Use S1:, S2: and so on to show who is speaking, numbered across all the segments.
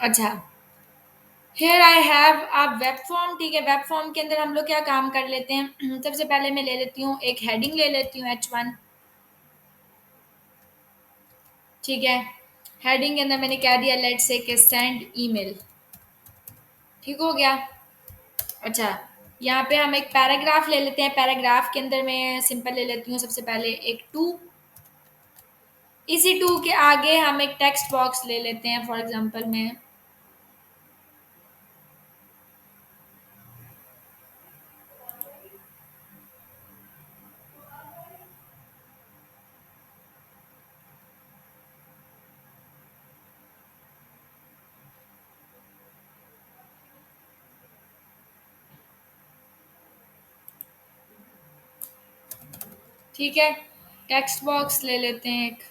S1: अच्छा, here I have a web form. ठीक है, वेब फॉर्म के अंदर हम लोग क्या काम कर लेते हैं। सबसे पहले मैं ले लेती हूँ, एक हेडिंग ले लेती हूँ H1। ठीक है, हेडिंग के अंदर मैंने क्या दिया, लेट्स से कि सेंड ईमेल। ठीक हो गया। अच्छा, यहाँ पे हम एक पैराग्राफ ले लेते हैं। पैराग्राफ के अंदर मैं सिंपल ले लेती हूँ सबसे पहले एक टू। इसी टू के आगे हम एक टेक्स्ट बॉक्स ले लेते हैं, फॉर एग्जांपल में। ठीक है, टेक्स्ट बॉक्स ले लेते हैं एक।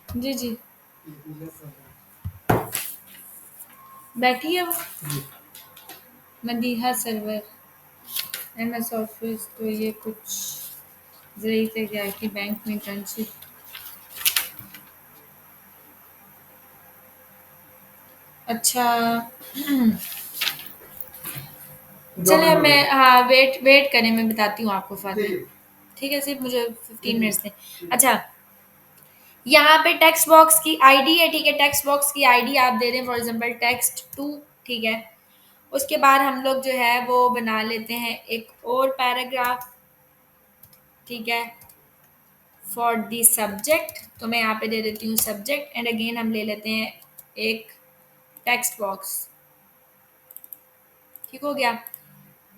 S1: जी जी, बैठी है वो। मदीहा सर्वर, MS ऑफिस, तो ये कुछ जरिए से गया कि बैंक में इंटर्नशिप। अच्छा, चले मैं, हाँ, वेट वेट करें, मैं बताती हूँ आपको फातिमा। ठीक है, सिर्फ मुझे 15 मिनट्स दें। अच्छा, यहाँ पे टेक्स्ट बॉक्स की आईडी है। ठीक है, टेक्स्ट बॉक्स की आईडी आप दे दें, फॉर एग्जांपल टेक्स्ट टू। ठीक है, उसके बाद हम लोग जो है वो बना लेते हैं एक और पैराग्राफ। ठीक है, फॉर दी सब्जेक्ट, तो मैं यहाँ पे दे देती हूँ सब्जेक्ट, एंड अगेन हम ले लेते हैं एक टेक्स्ट बॉक्स। ठीक हो गया,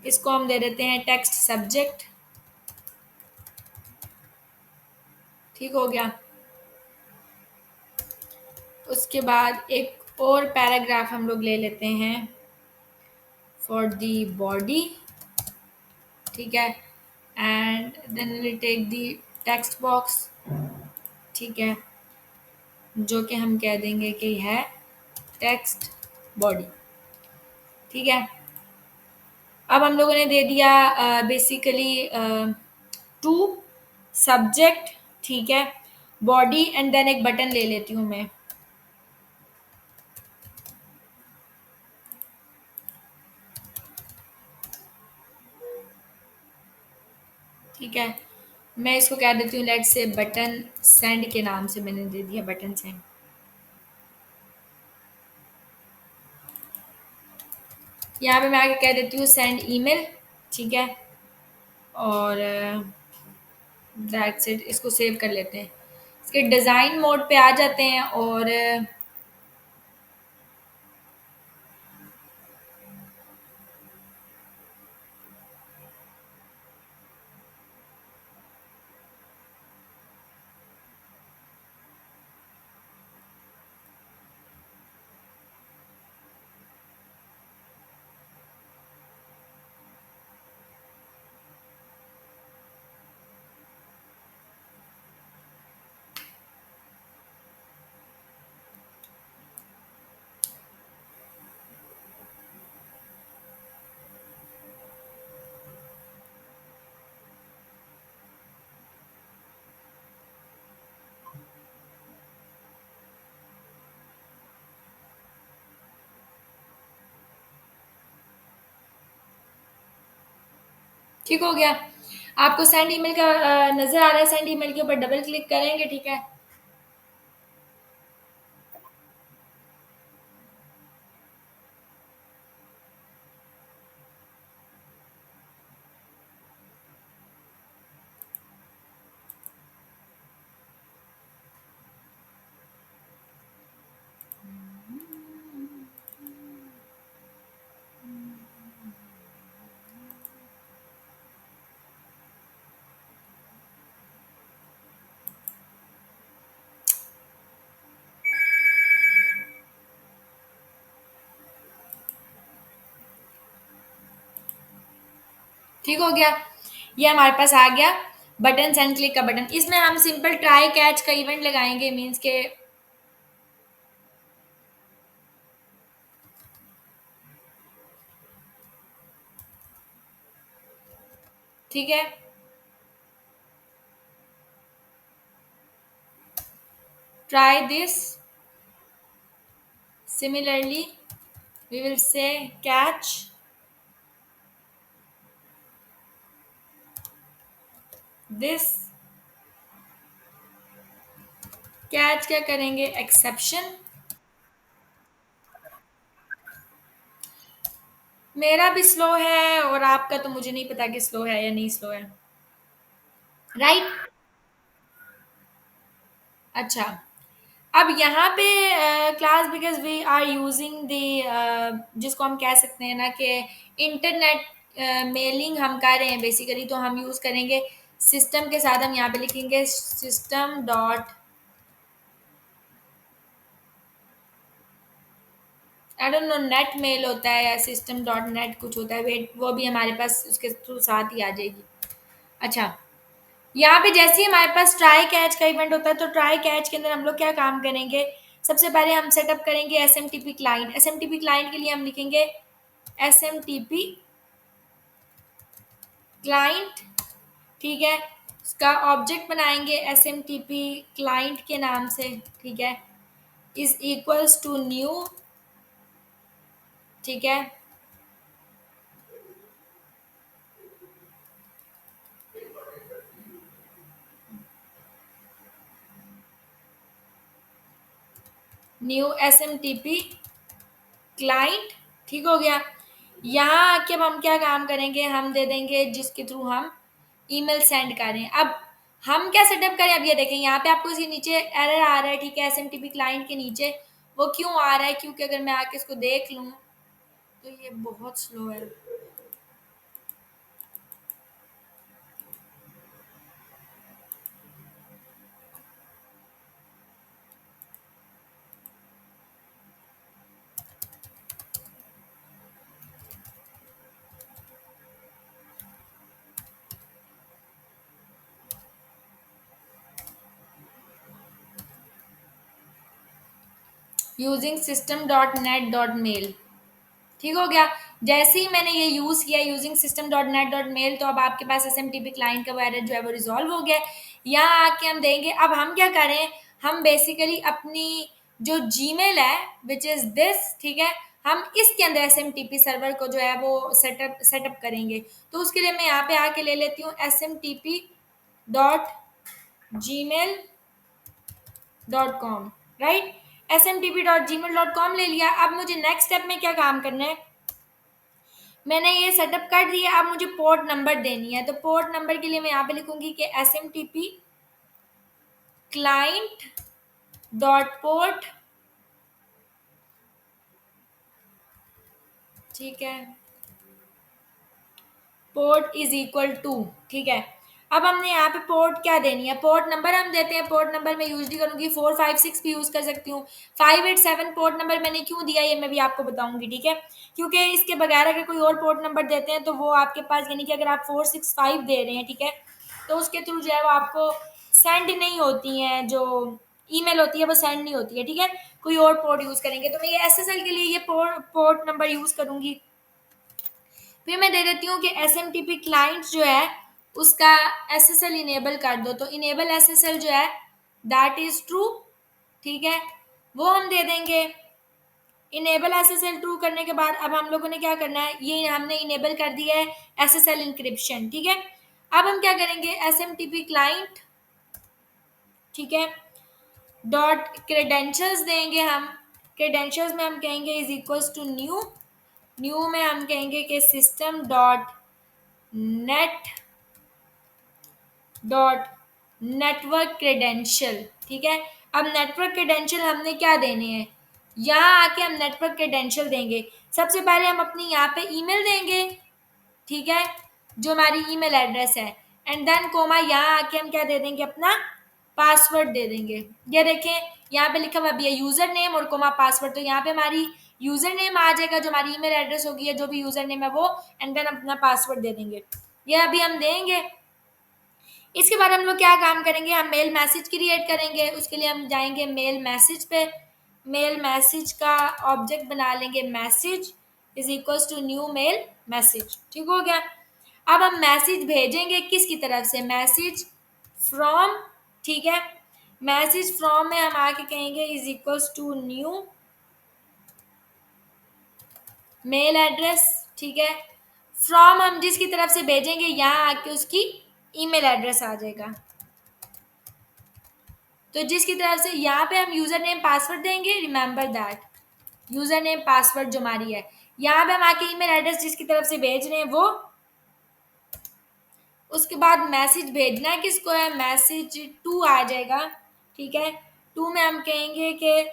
S1: इसको हम दे देते हैं टेक्स्ट सब्जेक्ट। ठीक हो गया, उसके बाद एक और पैराग्राफ हम लोग ले लेते हैं फॉर दी बॉडी। ठीक है, and then we take the text box. ठीक है, जो कि हम कह देंगे कि है टेक्स्ट बॉडी। ठीक है, अब हम लोगों ने दे दिया बेसिकली टू सब्जेक्ट। ठीक है, बॉडी, एंड देन एक बटन ले लेती हूँ मैं। ठीक है, मैं इसको कह देती हूँ लेट्स से बटन सेंड के नाम से मैंने दे दिया बटन सेंड। यहाँ पे मैं आगे कह देती हूँ सेंड ईमेल। ठीक है, और दैट्स इट, इसको सेव कर लेते हैं। इसके डिज़ाइन मोड पे आ जाते हैं, और ठीक हो गया। आपको सेंड ईमेल का नज़र आ रहा है, सेंड ईमेल के ऊपर डबल क्लिक करेंगे, ठीक है। ठीक हो गया। ये हमारे पास आ गया बटन, सेंड क्लिक का बटन। इसमें हम सिंपल ट्राई कैच का इवेंट लगाएंगे, मीन्स के ठीक है। Try this, similarly we will say catch this, catch क्या करेंगे, एक्सेप्शन। मेरा भी स्लो है और आपका तो मुझे नहीं पता कि स्लो है या नहीं स्लो है, राइट। अच्छा, अब यहाँ पे class, because we are using the, जिसको हम कह सकते हैं ना कि इंटरनेट मेलिंग हम कर रहे हैं बेसिकली, तो हम यूज़ करेंगे सिस्टम के साथ। हम यहाँ पे लिखेंगे system dot, I don't know net mail होता है या सिस्टम डॉट नेट कुछ होता है, वेट वो भी हमारे पास उसके थ्रू साथ ही आ जाएगी। अच्छा, यहाँ पे जैसे ही हमारे पास ट्राई कैच का इवेंट होता है, तो ट्राई कैच के अंदर हम लोग क्या काम करेंगे, सबसे पहले हम सेटअप करेंगे S M T P client. S M T P client के लिए हम लिखेंगे S M T P client, ठीक है। उसका ऑब्जेक्ट बनाएंगे S M T P client के नाम से, ठीक है, इज इक्वल्स टू न्यू, ठीक है। New S M T P client, ठीक हो गया। यहाँ आके अब हम क्या काम करेंगे, हम दे देंगे जिसके थ्रू हम ईमेल सेंड करें। अब हम क्या सेटअप करें, अब ये देखें यहाँ पे आपको इसके नीचे एरर आ रहा है, ठीक है, S M T P client के नीचे। वो क्यों आ रहा है, क्योंकि अगर मैं आके इसको देख लूँ तो ये बहुत स्लो है। Using system dot net dot mail, ठीक हो गया। जैसे ही मैंने ये यूज़ किया using system dot net dot mail, तो अब आपके पास S M T P client का एरर जो है वो रिजॉल्व हो गया। यहाँ आके हम देंगे, अब हम क्या करें, हम बेसिकली अपनी जो जीमेल है विच इज़ दिस, ठीक है, हम इसके अंदर S M T P server को जो है वो सेटअप सेटअप करेंगे। तो उसके लिए मैं यहाँ पे आके ले लेती हूँ S M T P dot Gmail dot com, right. S M T P dot Gmail dot com ले लिया। अब मुझे नेक्स्ट स्टेप में क्या काम करना है, मैंने ये सेटअप कर दिया। अब मुझे पोर्ट नंबर देनी है, तो पोर्ट नंबर के लिए मैं यहाँ पे लिखूंगी कि S M T P client dot port, ठीक है, पोर्ट इज इक्वल टू, ठीक है। अब हमने यहाँ पे पोर्ट क्या देनी है, पोर्ट नंबर हम देते हैं। पोर्ट नंबर मैं यूजली करूँगी 456 भी यूज़ कर सकती हूँ। 587 पोर्ट नंबर मैंने क्यों दिया ये मैं भी आपको बताऊंगी, ठीक है, क्योंकि इसके बगैर अगर कोई और पोर्ट नंबर देते हैं तो वो आपके पास, यानी कि अगर आप 465 दे रहे हैं, ठीक है, तो उसके थ्रू जो है वो आपको सेंड नहीं होती हैं, जो ईमेल होती है वो सेंड नहीं होती है, ठीक है। कोई और पोर्ट यूज़ करेंगे, तो मैं ये एसएसएल के लिए ये पोर्ट नंबर यूज़ करूँगी। फिर मैं दे देती हूँ कि S M T P client जो है उसका एस एस एल इनेबल कर दो, तो इनेबल एस एस एल जो है दैट इज ट्रू, ठीक है, वो हम दे देंगे। इनेबल SSL ट्रू करने के बाद अब हम लोगों ने क्या करना है, ये हमने इनेबल कर दिया है SSL इंक्रिप्शन, ठीक है। अब हम क्या करेंगे, SMTP क्लाइंट, ठीक है, डॉट क्रेडेंशियल्स देंगे हम। क्रेडेंशियल्स में हम कहेंगे is equals to new, new में हम कहेंगे कि system dot net dot network credential, ठीक है। अब नेटवर्क क्रेडेंशियल हमने क्या देने हैं, यहाँ आके हम नेटवर्क क्रेडेंशियल देंगे। सबसे पहले हम अपनी यहाँ पे ईमेल देंगे, ठीक है, जो हमारी ईमेल एड्रेस है, एंड देन कोमा यहाँ आके हम क्या दे देंगे, अपना पासवर्ड दे देंगे। ये देखें यहाँ पे लिखा हुआ भी है यूजर नेम और कोमा पासवर्ड, तो यहाँ पे हमारी यूजर नेम आ जाएगा जो हमारी ईमेल एड्रेस होगी या जो भी यूजर नेम है वो, एंड देन अपना पासवर्ड दे देंगे। ये अभी हम देंगे। इसके बाद हम लोग क्या काम करेंगे, हम मेल मैसेज क्रिएट करेंगे। उसके लिए हम जाएंगे मेल मैसेज पे, मेल मैसेज का ऑब्जेक्ट बना लेंगे message is equals to new mail message, ठीक हो गया। अब हम मैसेज भेजेंगे किसकी तरफ से, मैसेज फ्रॉम, ठीक है। मैसेज फ्रॉम में हम आके कहेंगे is equals to new mail address, ठीक है। फ्रॉम हम जिसकी तरफ से भेजेंगे यहाँ आके उसकी ईमेल एड्रेस आ जाएगा। तो जिसकी तरफ से यहाँ पे हम यूजर नेम पासवर्ड देंगे, remember that user name password जो हमारी है, यहाँ पे हम आके ईमेल एड्रेस जिसकी तरफ से भेज रहे हैं वो। उसके बाद मैसेज भेजना है किसको है, मैसेज टू आ जाएगा, ठीक है। टू में हम कहेंगे कि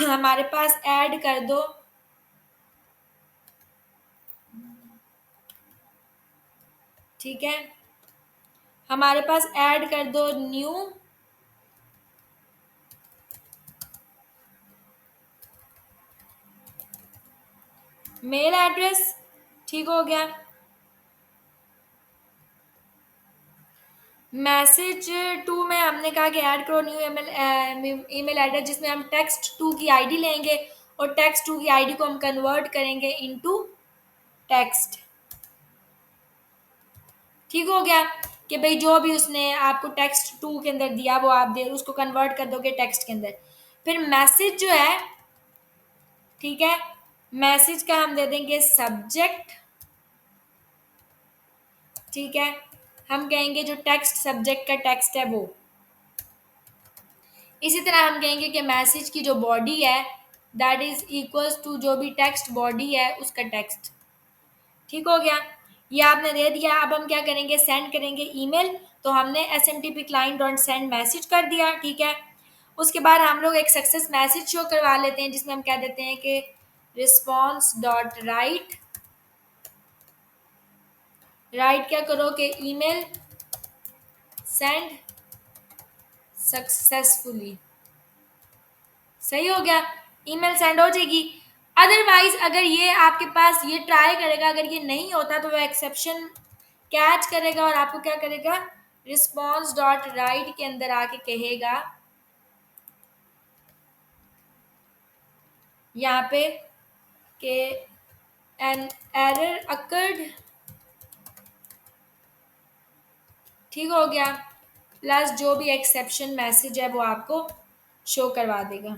S1: हमारे पास ऐड कर दो, ठीक है, हमारे पास ऐड कर दो न्यू मेल एड्रेस, ठीक हो गया। मैसेज टू में हमने कहा कि ऐड करो न्यू ईमेल एड्रेस, जिसमें हम टेक्स्ट टू की आईडी लेंगे और टेक्स्ट टू की आईडी को हम कन्वर्ट करेंगे इनटू टेक्स्ट, ठीक हो गया। कि भाई जो भी उसने आपको टेक्स्ट टू के अंदर दिया वो आप दे उसको कन्वर्ट कर दोगे टेक्स्ट के अंदर। फिर मैसेज जो है, ठीक है, मैसेज का हम दे देंगे सब्जेक्ट, ठीक है, हम कहेंगे जो टेक्स्ट सब्जेक्ट का टेक्स्ट है वो। इसी तरह हम कहेंगे कि मैसेज की जो बॉडी है दैट इज इक्वल्स टू जो भी टेक्स्ट बॉडी है उसका टेक्स्ट, ठीक हो गया। ये आपने दे दिया। अब हम क्या करेंगे, सेंड करेंगे ईमेल। तो हमने SMTP client dot send message कर दिया, ठीक है। उसके बाद हम लोग एक सक्सेस मैसेज शो करवा लेते हैं जिसमें हम क्या देते हैं कि रिस्पॉन्स डॉट राइट, राइट क्या करो कि ईमेल सेंड सक्सेसफुली, सही हो गया, ईमेल सेंड हो जाएगी। अदरवाइज अगर ये आपके पास ये ट्राई करेगा, अगर ये नहीं होता तो वह एक्सेप्शन कैच करेगा और आपको क्या करेगा, रिस्पॉन्स डॉट राइट के अंदर आके कहेगा यहाँ पे कि एन एरर अकर्ड, ठीक हो गया, प्लस जो भी एक्सेप्शन मैसेज है वो आपको शो करवा देगा,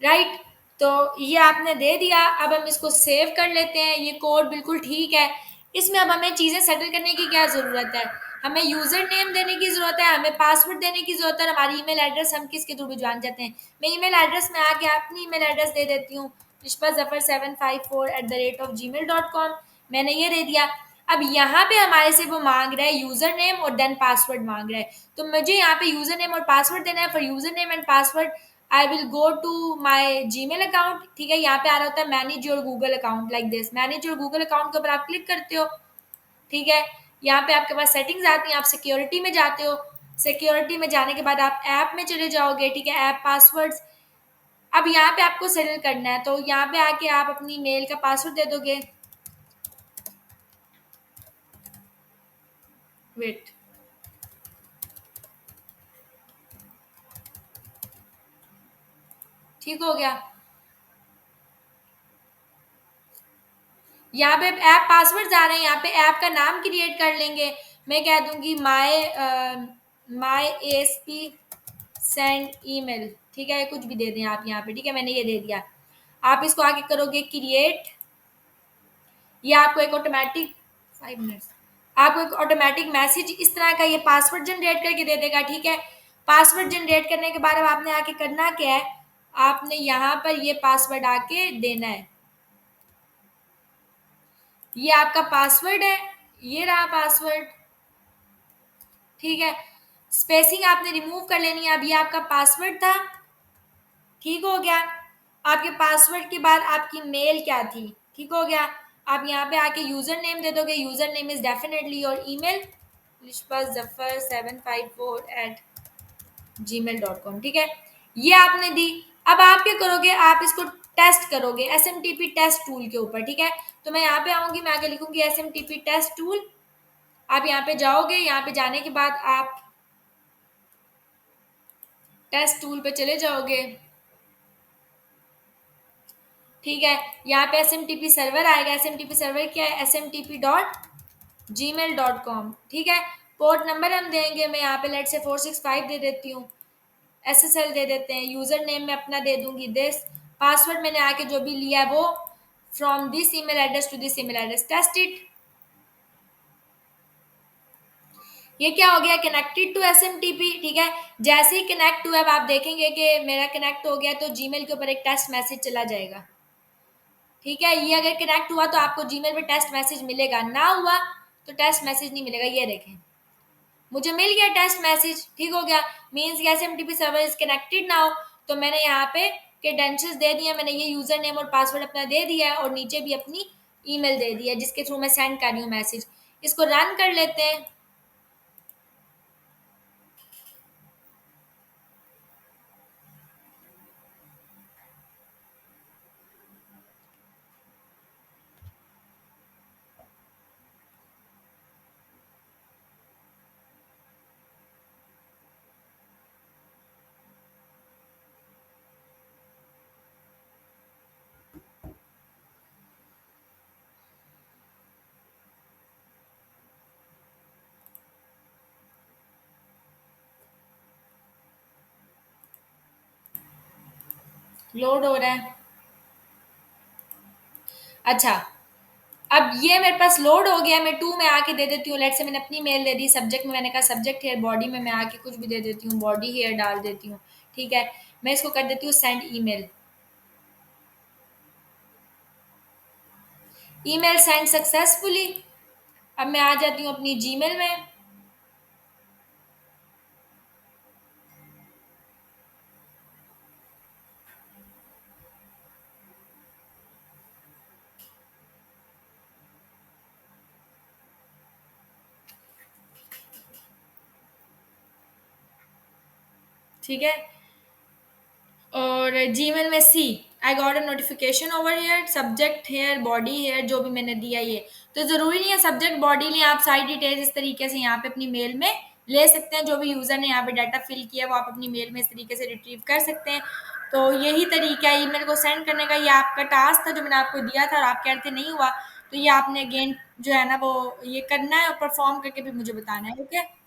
S1: राइट। तो ये आपने दे दिया। अब हम इसको सेव कर लेते हैं। ये कोड बिल्कुल ठीक है। इसमें अब हमें चीज़ें सेटल करने की क्या ज़रूरत है, हमें यूज़र नेम देने की ज़रूरत है, हमें पासवर्ड देने की ज़रूरत है, हमारी ईमेल एड्रेस हम किसके थ्रू भिजवाना चाहते हैं। मैं ईमेल एड्रेस में आके अपनी ईमेल एड्रेस दे देती हूँ, rishpazafar754@gmail.com, मैंने ये दे दिया। अब यहाँ पे हमारे से वो मांग रहा है यूज़र नेम और देन पासवर्ड मांग रहा है, तो मुझे यहाँ पे यूज़र नेम और पासवर्ड देना है। For user name and password I will go to my Gmail account, ठीक है। यहाँ पे आ रहा होता है manage your Google account, like this, manage your Google account के ऊपर आप क्लिक करते हो, ठीक है। यहाँ पे आपके पास सेटिंग्स आती हैं, आप सिक्योरिटी में जाते हो, सिक्योरिटी में जाने के बाद आप ऐप में चले जाओगे, ठीक है, ऐप पासवर्ड्स। अब यहाँ पे आपको सेटल करना है, तो यहाँ पे आके आप अपनी मेल का पासवर्ड दे दोगे, वेट, ठीक हो गया। यहाँ पे ऐप पासवर्ड आ रहे हैं, यहाँ पे ऐप का नाम क्रिएट कर लेंगे। मैं कह दूंगी माई ASP सेंड ईमेल, ठीक है, कुछ भी दे दें आप यहाँ पे, ठीक है, मैंने ये दे दिया। आप इसको आगे करोगे क्रिएट। ये आपको एक ऑटोमेटिक 5 मिनट्स आपको एक ऑटोमेटिक मैसेज इस तरह का ये पासवर्ड जनरेट करके दे देगा। ठीक है, पासवर्ड जनरेट करने के बाद अब आपने आके करना क्या है, आपने यहाँ पर ये पासवर्ड आके देना है। ये आपका पासवर्ड है, ये रहा पासवर्ड। ठीक है, स्पेसिंग आपने रिमूव कर लेनी है। अब ये आपका पासवर्ड था, ठीक हो गया। आपके पासवर्ड के बाद आपकी मेल क्या थी, ठीक हो गया। आप यहाँ पे आके यूजर नेम दे दोगे, user name is definitely your email lispazafar754@gmail.com। ठीक है, ये आपने दी। अब आप क्या करोगे, आप इसको टेस्ट करोगे एसएमटीपी टेस्ट टूल के ऊपर। ठीक है, तो मैं यहाँ पे आऊंगी, मैं आगे लिखूंगी एसएमटीपी टेस्ट टूल। आप यहाँ पे जाओगे, यहाँ पे जाने के बाद आप टेस्ट टूल पे चले जाओगे। ठीक है, यहाँ पे S M T P server आएगा। S M T P server क्या है, smtp.gmail.com। ठीक है, पोर्ट नंबर हम देंगे, मैं यहाँ पे लेट से 465 दे देती हूँ। SSL दे देते हैं, यूजर नेम में अपना दे दूंगी दिस। पासवर्ड मैंने आके जो भी लिया है वो from this email address to this email address, test it. ये क्या हो गया, कनेक्टेड टू एसएमटीपी। ठीक है, जैसे ही कनेक्ट हुआ अब आप देखेंगे कि मेरा कनेक्ट हो गया, तो जीमेल के ऊपर एक टेस्ट मैसेज चला जाएगा। ठीक है, ये अगर कनेक्ट हुआ तो आपको जीमेल पे टेस्ट मैसेज मिलेगा, ना हुआ तो टेस्ट मैसेज नहीं मिलेगा। ये देखें, मुझे मिल गया टेस्ट मैसेज, ठीक हो गया। Means SMTP server is connected now. तो मैंने यहाँ पे क्रेडेंशियल्स दे दिया, मैंने ये यूजर नेम और पासवर्ड अपना दे दिया है, और नीचे भी अपनी ईमेल दे दी है जिसके थ्रू मैं सेंड कर रही हूँ मैसेज। इसको रन कर लेते हैं। लोड हो रहा है। अच्छा, अब ये मेरे पास लोड हो गया। मैं टू में आके दे देती हूँ, लेट से मैंने अपनी मेल दे दी। सब्जेक्ट में मैंने कहा सब्जेक्ट हेयर, बॉडी में मैं आके कुछ भी दे देती हूँ, बॉडी हेयर डाल देती हूँ। ठीक है, मैं इसको कर देती हूँ send email. Email send successfully. अब मैं आ जाती हूँ अपनी जीमेल में। ठीक है, और जीमेल में see I got a notification over here, subject here, body here, जो भी मैंने दिया ये। तो ज़रूरी नहीं है सब्जेक्ट बॉडी लें, आप सारी डिटेल्स इस तरीके से यहाँ पे अपनी मेल में ले सकते हैं। जो भी यूज़र ने यहाँ पे डाटा फिल किया वो आप अपनी मेल में इस तरीके से रिट्रीव कर सकते हैं। तो यही तरीका है ईमेल को सेंड करने का। ये आपका टास्क था जो मैंने आपको दिया था और आप कह रहे थे नहीं हुआ, तो ये आपने अगेन जो है ना वो ये करना है और परफॉर्म करके भी मुझे बताना है। ओके।